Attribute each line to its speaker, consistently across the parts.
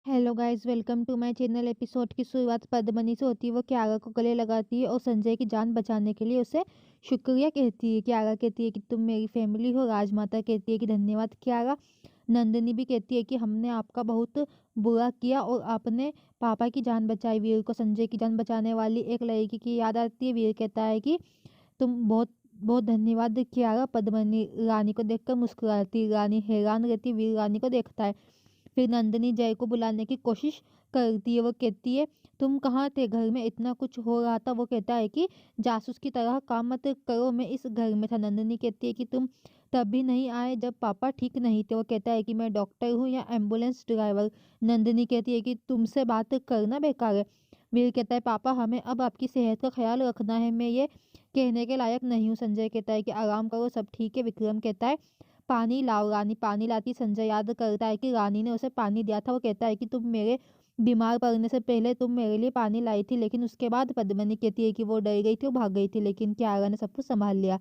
Speaker 1: Hello guys, welcome to my channel. Episode की शुरुआत पद्मनी से होती है। वो क्यारा को गले लगाती है और संजय की जान बचाने के लिए उसे शुक्रिया कहती है। क्यारा कहती है कि तुम मेरी फैमिली हो। राजमाता कहती है कि धन्यवाद क्यारा। नंदिनी भी कहती है कि हमने आपका बहुत बुरा किया और आपने पापा की जान बचाई। वीर को संजय की जान बचाने वाली एक लड़की की याद आती है। वीर कहता है कि तुम बहुत बहुत धन्यवाद क्यारा। पद्मनी रानी को देखकर मुस्कुराती। रानी हैरान रहती। वीर रानी को देखता है। फिर नंदिनी जय को बुलाने की कोशिश करती है। वो कहती है तुम कहाँ थे, घर में इतना कुछ हो रहा था। वो कहता है कि जासूस की तरह काम मत करो, मैं इस घर में था। नंदिनी कहती है कि तुम तब भी नहीं आए जब पापा ठीक नहीं थे। वो कहता है कि मैं डॉक्टर हूँ या एम्बुलेंस ड्राइवर। नंदिनी कहती है कि तुमसे बात करना बेकार है। वीर कहता है पापा हमें अब आपकी सेहत का ख्याल रखना है, मैं ये कहने के लायक नहीं हूँ। संजय कहता है कि आराम करो, सब ठीक है। विक्रम कहता है पानी लाओ। रानी पानी लाती। संजय याद करता है कि रानी ने उसे पानी दिया था। वो कहता है कि तुम मेरे बीमार पड़ने से पहले तुम मेरे लिए पानी लाई थी, लेकिन उसके बाद। पद्मिनी कहती है कि वो डर गई थी, वो भाग गई थी, लेकिन क्यारा ने सब कुछ संभाल लिया।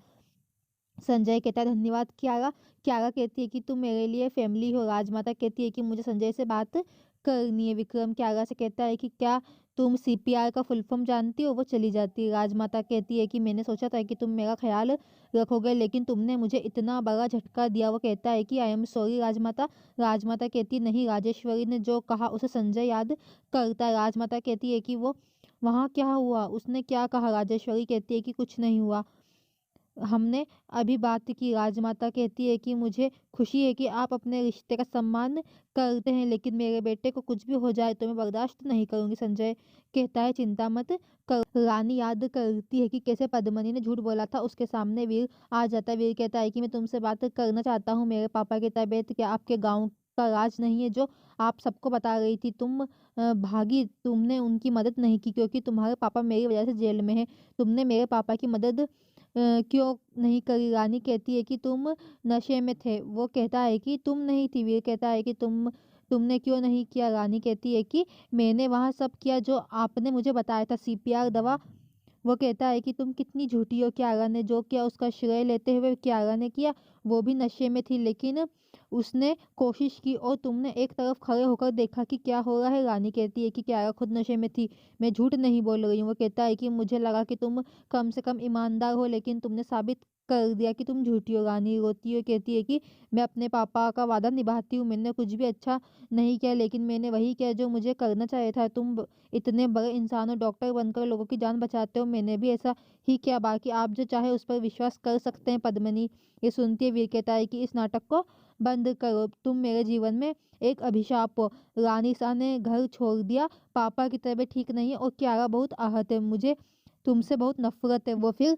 Speaker 1: संजय कहता है धन्यवाद क्यारा। क्यारा कहती है कि तुम मेरे लिए फैमिली हो। राजमाता कहती है कि मुझे संजय से बात करनी है। विक्रम क्यारा से कहता है कि क्या तुम सीपीआर का फुल फॉर्म जानती हो। वो चली जाती है। राजमाता कहती है कि मैंने सोचा था कि तुम मेरा ख्याल रखोगे, लेकिन तुमने मुझे इतना बड़ा झटका दिया। वो कहता है कि आई एम सॉरी राजमाता। राजमाता कहती नहीं, राजेश्वरी ने जो कहा उसे संजय याद करता है। राजमाता कहती है कि वो वहाँ क्या हुआ, उसने क्या कहा। राजेश्वरी कहती है कि कुछ नहीं हुआ, हमने अभी बात की। राजमाता कहती है कि मुझे खुशी है कि आप अपने रिश्ते का सम्मान करते हैं, लेकिन मेरे बेटे को कुछ भी हो जाए तो मैं बर्दाश्त नहीं करूंगी। संजय कहता है चिंता मत कर। रानी याद करती है कि कैसे पद्मनी ने झूठ बोला था। उसके सामने वीर आ जाता है। वीर कहता है कि मैं तुमसे बात करना चाहता हूँ। मेरे पापा की तबीयत क्या आपके गाँव का राज नहीं है जो आप सबको बता रही थी। तुम भागी, तुमने उनकी मदद नहीं की क्योंकि तुम्हारे पापा मेरी वजह से जेल में है। तुमने मेरे पापा की मदद क्यों नहीं करी। रानी कहती है कि तुम नशे में थे। वो कहता है कि तुम नहीं थी। वीर कहता है कि तुमने क्यों नहीं किया। रानी कहती है कि मैंने वहाँ सब किया जो आपने मुझे बताया था, सीपीआर दवा। वो कहता है कि तुम कितनी झूठी हो। क्यारा ने जो किया उसका श्रेय लेते हुए क्यारा ने किया। वो भी नशे में थी, लेकिन उसने कोशिश की और तुमने एक तरफ खड़े होकर देखा कि क्या हो रहा है। रानी कहती है कि क्यारा खुद नशे में थी, मैं झूठ नहीं बोल रही हूँ। वो कहता है कि मुझे लगा कि तुम कम से कम ईमानदार हो, लेकिन तुमने साबित कर दिया कि तुम झूठी हो। रानी रोती है, कहती है कि मैं अपने पापा का वादा निभाती हूँ, मैंने कुछ भी अच्छा नहीं किया, लेकिन मैंने वही किया जो मुझे करना चाहिए था। इतने बड़े इंसान हो, डॉक्टर बनकर लोगों की जान बचाते हो, मैंने भी ऐसा ही किया। बाकी आप जो चाहे उस पर विश्वास कर सकते हैं। पद्मिनी ये सुनती है। वीर कहता है कि इस नाटक को बंद करो, तुम मेरे जीवन में एक अभिशाप हो। रानी सा ने घर छोड़ दिया, पापा की तबीयत ठीक नहीं है और क्यारा बहुत आहत है, मुझे तुमसे बहुत नफरत है। वो फिर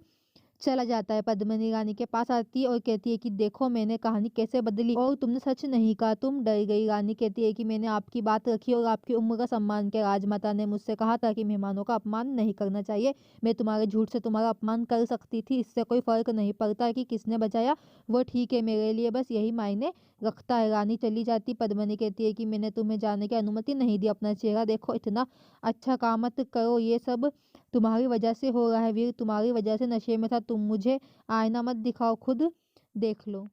Speaker 1: चला जाता है। पद्मिनी रानी के पास आती है और कहती है कि देखो मैंने कहानी कैसे बदली और तुमने सच नहीं कहा, तुम डर गई। रानी कहती है कि मैंने आपकी बात रखी और आपकी उम्र का सम्मान किया। राजमाता ने मुझसे कहा था कि मेहमानों का अपमान नहीं करना चाहिए। मैं तुम्हारे झूठ से तुम्हारा अपमान कर सकती थी, इससे कोई फर्क नहीं पड़ता कि किसने बचाया, वो ठीक है, मेरे लिए बस यही मायने रखता है। रानी चली जाती। पद्मिनी कहती है कि मैंने तुम्हें जाने की अनुमति नहीं दी, अपना चेहरा देखो, इतना अच्छा काम मत करो, ये सब तुम्हारी वजह से हो रहा है। वीर तुम्हारी वजह से नशे में था, तुम मुझे आईना मत दिखाओ, खुद देख लो।